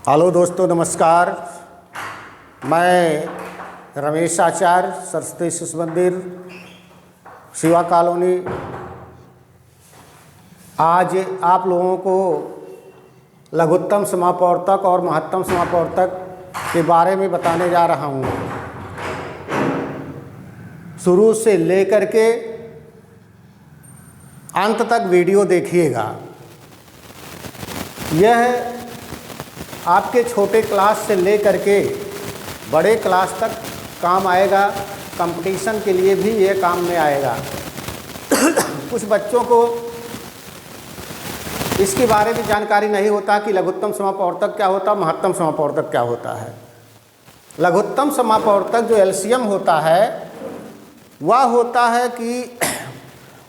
Hello दोस्तों, नमस्कार। मैं रमेश आचार्य, सरस्वती शिशु मंदिर, शिवा कॉलोनी, आज आप लोगों को लघुत्तम समापवर्तक और महत्तम समापवर्तक के बारे में बताने जा रहा हूँ। शुरू से लेकर के अंत तक वीडियो देखिएगा। यह आपके छोटे क्लास से लेकर के बड़े क्लास तक काम आएगा। कंपटीशन के लिए भी ये काम में आएगा। कुछ बच्चों को इसके बारे में जानकारी नहीं होता कि लघुत्तम समापवर्तक क्या होता है, महत्तम समापवर्तक क्या होता है। लघुत्तम समापवर्तक जो एलसीएम होता है वह होता है कि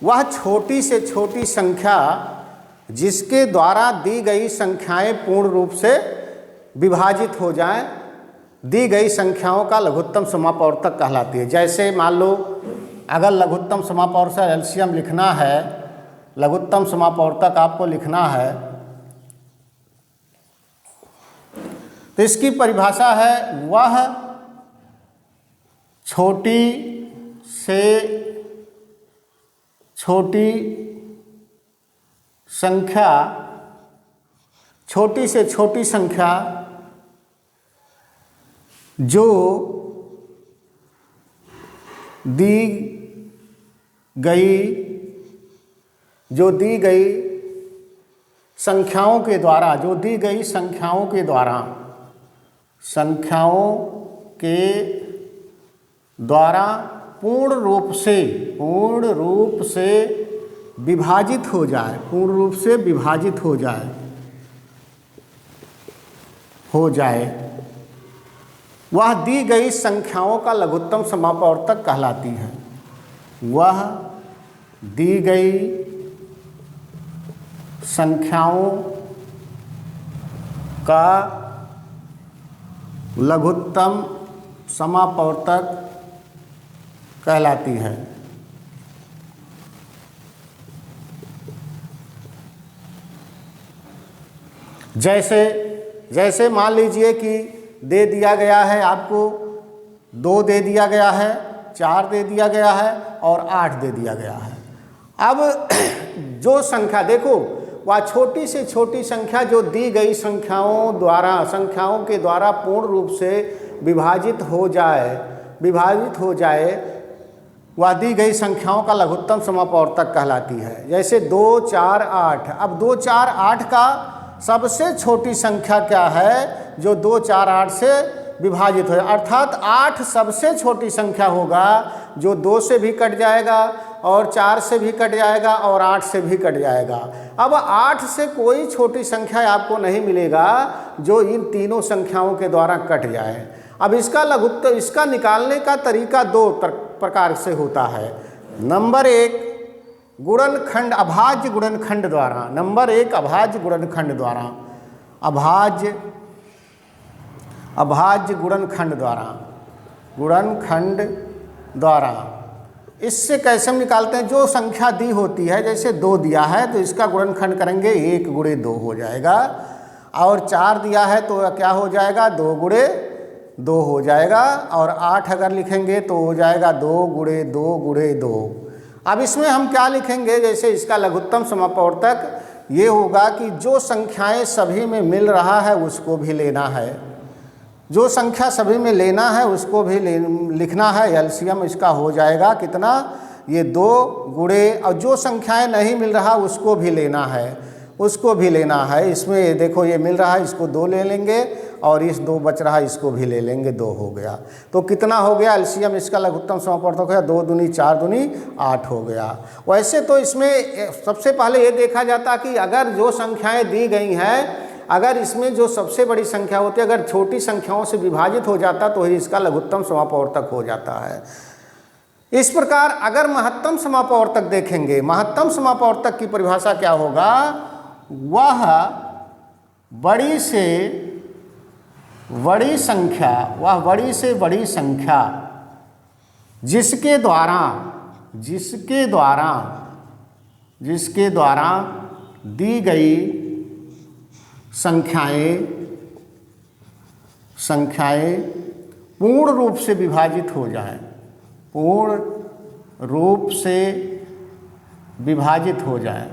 वह छोटी से छोटी संख्या जिसके द्वारा दी गई संख्याएं पूर्ण रूप से विभाजित हो जाएं, दी गई संख्याओं का लघुत्तम समापवर्तक कहलाती है। जैसे मान लो अगर लघुत्तम समापवर्तक एलसीएम लिखना है, लघुत्तम समापवर्तक आपको लिखना है, तो इसकी परिभाषा है वह छोटी से छोटी संख्या, छोटी से छोटी संख्या जो दी गई संख्याओं के द्वारा, पूर्ण रूप से विभाजित हो जाए, वह दी गई संख्याओं का लघुत्तम समापवर्तक कहलाती है। वह दी गई संख्याओं का लघुत्तम समापवर्तक कहलाती है। जैसे मान लीजिए कि दे दिया गया है आपको 2 दे दिया गया है, 4 दे दिया गया है और 8 दे दिया गया है। अब जो संख्या देखो, वह छोटी से छोटी संख्या जो दी गई संख्याओं के द्वारा पूर्ण रूप से विभाजित हो जाए, वह दी गई संख्याओं का लघुत्तम समापवर्तक कहलाती है। जैसे 2, 4, 8। अब 2, 4, 8 का सबसे छोटी संख्या क्या है जो 2, 4, 8 से विभाजित हो, अर्थात 8 सबसे छोटी संख्या होगा जो 2 से भी कट जाएगा और 4 से भी कट जाएगा और 8 से भी कट जाएगा। अब 8 से कोई छोटी संख्या आपको नहीं मिलेगा जो इन तीनों संख्याओं के द्वारा कट जाए। अब इसका निकालने का तरीका 2 प्रकार से होता है। नंबर 1 गुणनखंड, अभाज्य गुणनखंड द्वारा। नंबर 1 अभाज्य गुणनखंड द्वारा। इससे कैसे हम निकालते हैं? जो संख्या दी होती है, जैसे 2 दिया है तो इसका गुणनखंड करेंगे 1 गुणे 2 हो जाएगा, और 4 दिया है तो क्या हो जाएगा 2 गुणे 2 हो जाएगा, और 8 अगर लिखेंगे तो हो जाएगा 2 गुणे 2 गुणे 2। अब इसमें हम क्या लिखेंगे? जैसे इसका लघुत्तम समापवर्तक ये होगा कि जो संख्याएं सभी में मिल रहा है उसको भी लेना है, जो संख्या सभी में लेना है उसको भी लिखना है। एलसीएम इसका हो जाएगा कितना? ये 2 गुणे, और जो संख्याएं नहीं मिल रहा उसको भी लेना है, इसमें देखो ये मिल रहा है, इसको 2 ले लेंगे, और इस 2 बच रहा है इसको भी ले लेंगे, 2 हो गया। तो कितना हो गया? एलसीएम इसका लघुत्तम समापवर्तक हो गया 2 दूनी 4 दूनी 8 हो गया। वैसे तो इसमें सबसे पहले ये देखा जाता कि अगर जो संख्याएं दी गई हैं, अगर इसमें जो सबसे बड़ी संख्या होती है अगर छोटी संख्याओं से विभाजित हो जाता तो ही इसका लघुत्तम समापवर्तक हो जाता है। इस प्रकार अगर महत्तम समापवर्तक देखेंगे, महत्तम समापवर्तक की परिभाषा क्या होगा? वह बड़ी से बड़ी संख्या जिसके द्वारा दी गई संख्याएं संख्याएं पूर्ण रूप से विभाजित हो जाएं, पूर्ण रूप से विभाजित हो जाए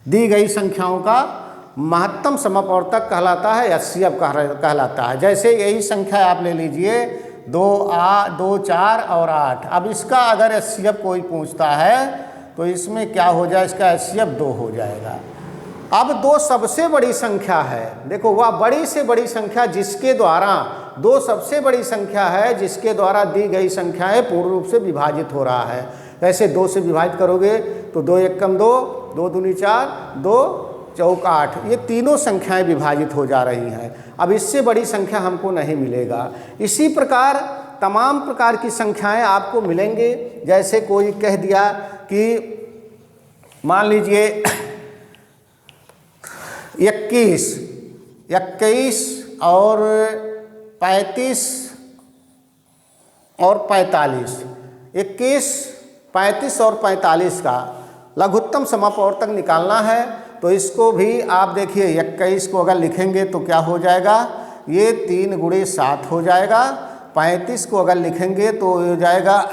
दी गई संख्याओं का महत्तम समापवर्तक कहलाता है, एचसीएफ कहलाता है। जैसे यही संख्या आप ले लीजिए 2, 4 और 8। अब इसका अगर एचसीएफ कोई पूछता है तो इसमें क्या हो जाए, इसका एचसीएफ 2 हो जाएगा। अब 2 सबसे बड़ी संख्या है, देखो वह बड़ी से बड़ी संख्या जिसके द्वारा 2 सबसे बड़ी संख्या है जिसके द्वारा दी गई संख्याएं पूर्ण रूप से विभाजित हो रहा है। ऐसे 2 से विभाजित करोगे तो 2 एकम 2, 2 दूनी 4, 2 चौक 8, ये तीनों संख्याएं विभाजित हो जा रही हैं। अब इससे बड़ी संख्या हमको नहीं मिलेगा। इसी प्रकार तमाम प्रकार की संख्याएं आपको मिलेंगे। जैसे कोई कह दिया कि मान लीजिए 21 और 35 और 45, 21, 35 और 45 का लघुत्तम समापवर्तक निकालना है। तो इसको भी आप देखिए 21 को अगर लिखेंगे तो क्या हो जाएगा, ये 3 गुणे 7 हो जाएगा। 35 को अगर लिखेंगे तो हो जाएगा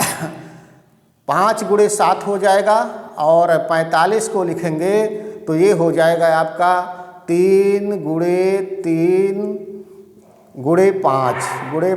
5 गुणे 7 हो जाएगा। और 45 को लिखेंगे तो ये हो जाएगा आपका 3 गुणे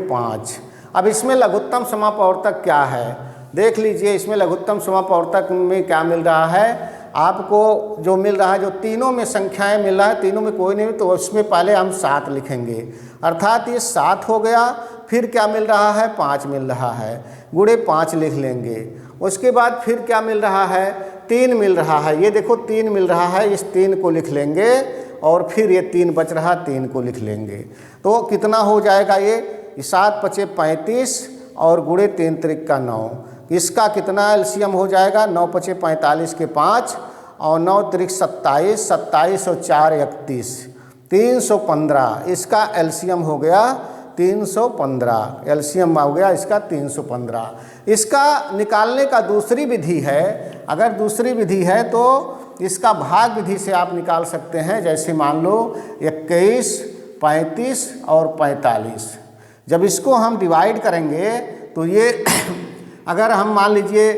5। अब इसमें लघुत्तम समापवर्तक क्या है देख लीजिए। इसमें लघुत्तम समापवर्तक में क्या मिल रहा है आपको, जो मिल रहा है, जो तीनों में संख्याएं मिल रहा है, तीनों में कोई नहीं तो उसमें पहले हम 7 लिखेंगे, अर्थात ये 7 हो गया। फिर क्या मिल रहा है, 5 मिल रहा है, गुणे 5 लिख लेंगे। उसके बाद फिर क्या मिल रहा है, 3 मिल रहा है, ये देखो 3 मिल रहा है, इस 3 को लिख लेंगे। और फिर ये 3 बच रहा, 3 को लिख लेंगे। तो कितना हो जाएगा, ये 7 पचे 35 और गुणे 3 त्रिक का 9। इसका कितना एलसीएम हो जाएगा, 9 पचे 45 के 5 और 9 त्रिक 27, 27 और 4 31, 315। इसका एलसीएम हो गया 315, एलसीएम हो गया इसका 315। इसका निकालने का दूसरी विधि है, अगर दूसरी विधि है तो इसका भाग विधि से आप निकाल सकते हैं। जैसे मान लो 21, 35 और 45, जब इसको हम डिवाइड करेंगे तो ये अगर हम मान लीजिए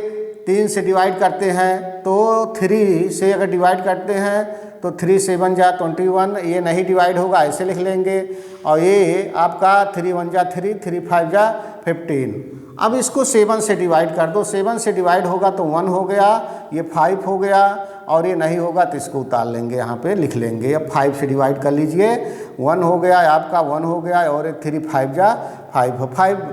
3 से डिवाइड करते हैं तो 3 से अगर डिवाइड करते हैं तो 3 7 जा 21, ये नहीं डिवाइड होगा, ऐसे लिख लेंगे। और ये आपका 3 1 जा 3, 3 5 जा 15। अब इसको 7 से डिवाइड कर दो, 7 से डिवाइड होगा तो 1 हो गया, ये 5 हो गया, और ये नहीं होगा तो इसको उतार लेंगे, यहाँ पे लिख लेंगे। अब 5 से डिवाइड कर लीजिए, 1 हो गया आपका, 1 हो गया, और 3 5 जा 5,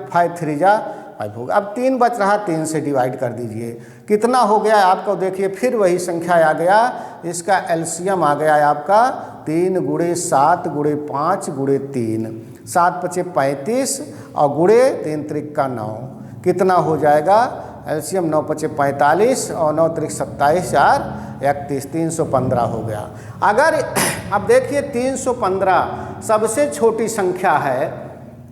5 3 जा 5 होगा। अब 3 बच रहा, 3 से डिवाइड कर दीजिए, कितना हो गया आपको देखिए, फिर वही संख्या आ गया, इसका एलसीएम आ गया आपका 3 गुणे 7 गुणे 5 गुणे 3, 7 पचे 35 और गुणे 3 त्रिक का 9, कितना हो जाएगा एलसीएम, 9 पचे 45 और 9 त्रिक 27, 4 31, 315 हो गया। अगर अब देखिए 315 सबसे छोटी संख्या है,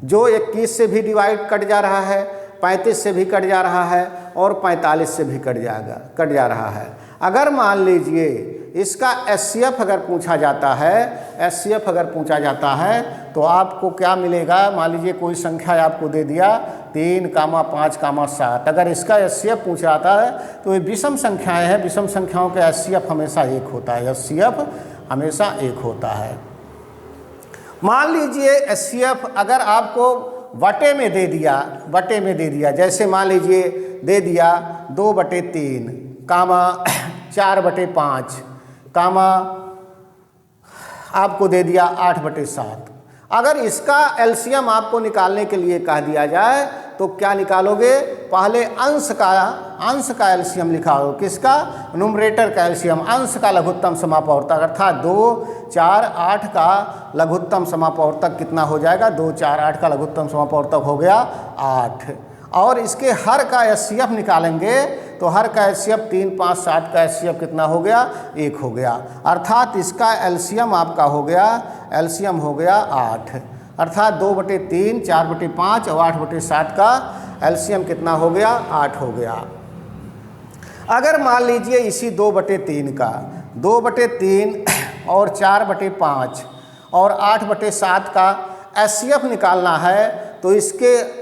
जो 21 से भी डिवाइड कट जा रहा है, 35 से भी कट जा रहा है और 45 से भी कट जा रहा है। अगर मान लीजिए इसका एचसीएफ अगर पूछा जाता है, एचसीएफ अगर पूछा जाता है तो आपको क्या मिलेगा, मान लीजिए कोई संख्या आपको दे दिया 3, 5, 7, अगर इसका एचसीएफ पूछा जाता है तो ये विषम संख्याएं हैं, विषम संख्याओं का एचसीएफ हमेशा 1 होता है, एचसीएफ हमेशा 1 होता है। मान लीजिए एचसीएफ अगर आपको बटे में दे दिया, जैसे मान लीजिए दे दिया 2/3, 4/5, आपको दे दिया 8/7। अगर इसका एलसीएम आपको निकालने के लिए कह दिया जाए तो क्या निकालोगे, पहले अंश का एलसीएम लिखाओ, किसका, न्यूमरेटर का एलसीएम, अंश का लघुत्तम समापवर्तक, अर्थात 2, 4, 8 का लघुत्तम समापवर्तक कितना हो जाएगा, 2, 4, 8 का लघुत्तम समापवर्तक हो गया 8। और इसके हर का एचसीएफ निकालेंगे तो हर का एचसीएफ 3, 5, 7 का एचसीएफ कितना हो गया, 1 हो गया, अर्थात इसका एलसीएम आपका हो गया, एलसीएम हो गया 8, अर्थात 2/3, 4/5 और 8/7 का एलसीएम कितना हो गया, 8 हो गया। अगर मान लीजिए इसी 2/3 का 2/3 और 4/5 और 8/7 का HCF निकालना है, तो इसके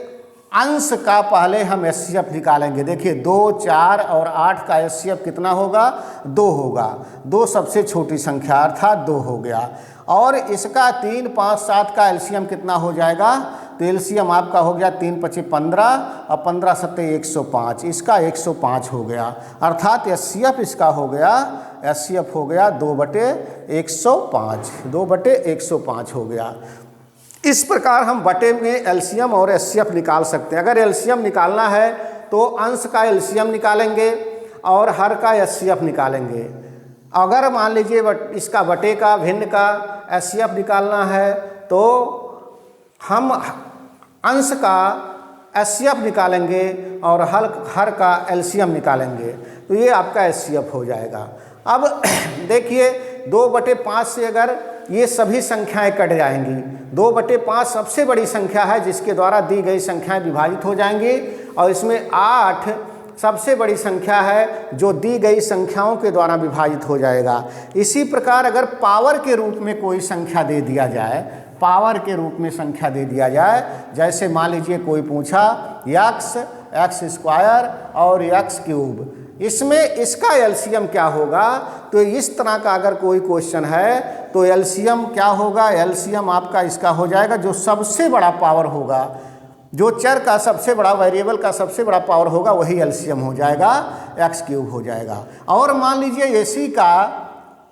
अंश का पहले हम HCF निकालेंगे। देखिए 2, 4 और 8 का HCF कितना होगा? 2 होगा। 2 सबसे छोटी संख्या अर्थात 2 हो गया। और इसका 3, 5, 7 का एलसीएम कितना हो जाएगा? तो एलसीएम आपका हो गया 3, 5, 15 और 15, 7, 105। इसका 105 हो गया, अर्थात HCF इसका हो गया, HCF हो गया 2/105, 2/105 हो गया। इस प्रकार हम बटे में एलसीएम और HCF निकाल सकते हैं। अगर एलसीएम निकालना है तो अंश का एलसीएम निकालेंगे और हर का HCF निकालेंगे। अगर मान लीजिए इसका बटे का भिन्न का HCF निकालना है तो हम अंश का HCF निकालेंगे और हर का एलसीएम निकालेंगे, तो ये आपका HCF हो जाएगा। अब देखिए 2/5 से अगर ये सभी संख्याएं कट जाएंगी, 2/5 सबसे बड़ी संख्या है जिसके द्वारा दी गई संख्याएं विभाजित हो जाएंगी, और इसमें 8 सबसे बड़ी संख्या है जो दी गई संख्याओं के द्वारा विभाजित हो जाएगा। इसी प्रकार अगर पावर के रूप में कोई संख्या दे दिया जाए, पावर के रूप में संख्या दे दिया जाए, जैसे मान लीजिए कोई पूछा x² और x³, इसमें इसका एलसीएम क्या होगा? तो इस तरह का अगर कोई क्वेश्चन है तो एलसीएम क्या होगा? एलसीएम आपका इसका हो जाएगा जो सबसे बड़ा पावर होगा, जो चर का सबसे बड़ा, वेरिएबल का सबसे बड़ा पावर होगा, वही एलसीएम हो जाएगा, x³ हो जाएगा। और मान लीजिए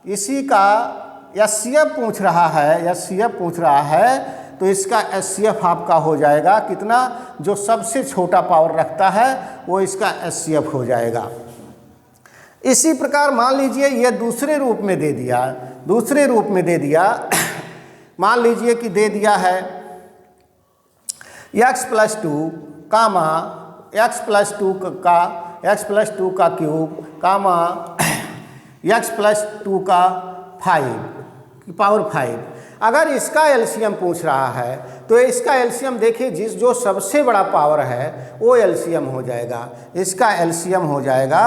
इसी का HCF पूछ रहा है, HCF पूछ रहा है, तो इसका HCF आपका हो जाएगा कितना? जो सबसे छोटा पावर रखता है वो इसका HCF हो जाएगा। इसी प्रकार मान लीजिए ये दूसरे रूप में दे दिया, दूसरे रूप में दे दिया मान लीजिए कि दे दिया है x+2 कामा x+2 का क्यूब कामा x+2 का 5। अगर इसका एलसीएम पूछ रहा है तो इसका एलसीएम देखिए जो सबसे बड़ा पावर है वो एलसीएम हो जाएगा। इसका एलसीएम हो जाएगा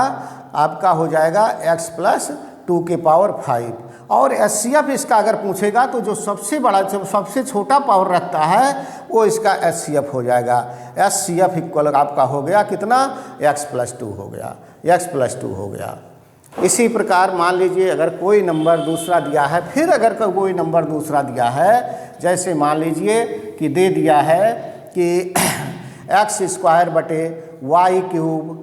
आपका हो जाएगा x+2 के पावर 5, और HCF इसका अगर पूछेगा तो जो सबसे बड़ा, जो सबसे छोटा पावर रखता है वो इसका HCF हो जाएगा। HCF इक्वल आपका हो गया कितना? x+2 हो गया, x+2 हो गया। इसी प्रकार मान लीजिए अगर कोई नंबर दूसरा दिया है, फिर अगर कोई नंबर दूसरा दिया है, जैसे मान लीजिए कि दे दिया है कि x²/y³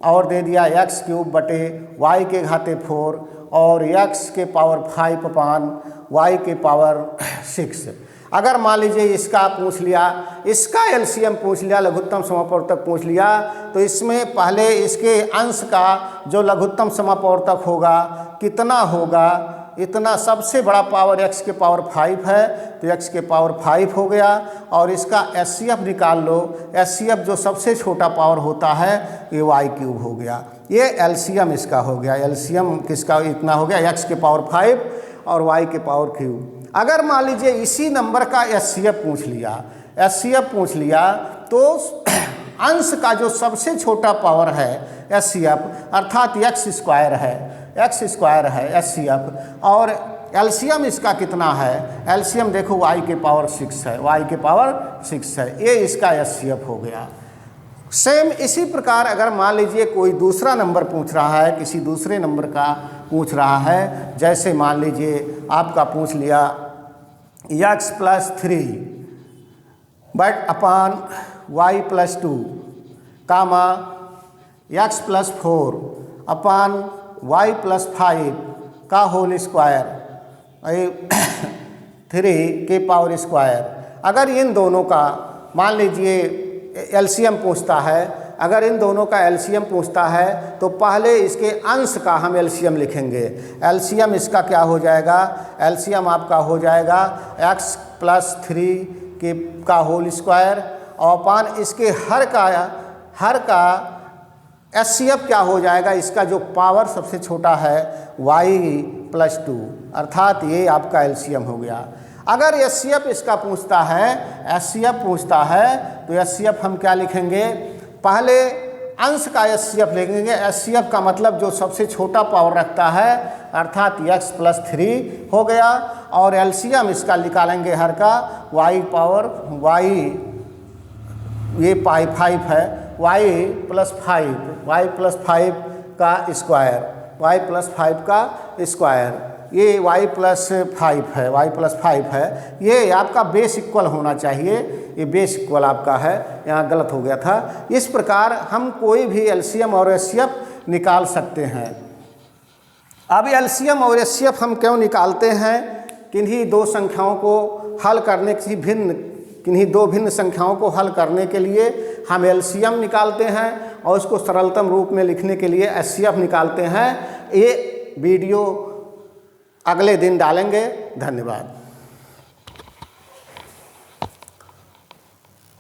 और दे दिया x³/y⁴ और x के पावर 5/y⁴ 6। अगर मान लीजिए इसका पूछ लिया, इसका एलसीएम पूछ लिया, लघुत्तम समापवर्तक पूछ लिया, तो इसमें पहले इसके अंश का जो लघुत्तम समापवर्तक होगा कितना होगा? इतना, सबसे बड़ा पावर x के पावर 5 है तो x के पावर 5 हो गया, और इसका HCF निकाल लो। HCF जो सबसे छोटा पावर होता है ये y³ हो गया। ये एलसीएम इसका हो गया। एलसीएम किसका इतना हो गया? x के पावर 5 और y के पावर 3। अगर मान लीजिए इसी नंबर का HCF पूछ लिया तो अंश का जो सबसे छोटा पावर है HCF अर्थात x² है HCF, और एलसीएम इसका कितना है? एलसीएम देखो y के पावर 6 है, y के पावर 6 है, ये इसका HCF हो गया। सेम इसी प्रकार अगर मान लीजिए कोई दूसरा नंबर पूछ रहा है, किसी दूसरे नंबर का पूछ रहा है, जैसे मान लीजिए आपका पूछ लिया x+3/y+2 कामा x+4/y+5 का होल स्क्वायर 3 के पावर स्क्वायर। अगर इन दोनों का मान लीजिए एलसीएम पूछता है, अगर इन दोनों का एलसीएम पूछता है तो पहले इसके अंश का हम एलसीएम लिखेंगे। एलसीएम इसका क्या हो जाएगा? एलसीएम आपका हो जाएगा x+3 का होल स्क्वायर और अपान इसके हर का HCF क्या हो जाएगा? इसका जो पावर सबसे छोटा है y+2, अर्थात ये आपका एलसीएम हो गया। अगर HCF इसका HCF पूछता है तो HCF हम क्या लिखेंगे? पहले अंश का HCF लिखेंगे। HCF का मतलब जो सबसे छोटा पावर रखता है, अर्थात x + 3 हो गया। और LCM इसका निकालेंगे हर का, y पावर y, ये पाई 5 है, y + 5 का स्क्वायर, y + 5 का स्क्वायर, ये y + 5 है, y + 5 है। ये आपका बेस इक्वल होना चाहिए, ये बेस इक्वल आपका है, यहाँ गलत हो गया था। इस प्रकार हम कोई भी LCM और HCF निकाल सकते हैं। अब LCM और HCF हम क्यों निकालते हैं? किन्हीं दो संख्याओं को हल करने किन्हीं दो भिन्न संख्याओं को हल करने के लिए हम LCM निकालते हैं और उसको सरलतम रूप में लिखने के लिए HCF निकालते हैं। ये वीडियो अगले दिन डालेंगे। धन्यवाद।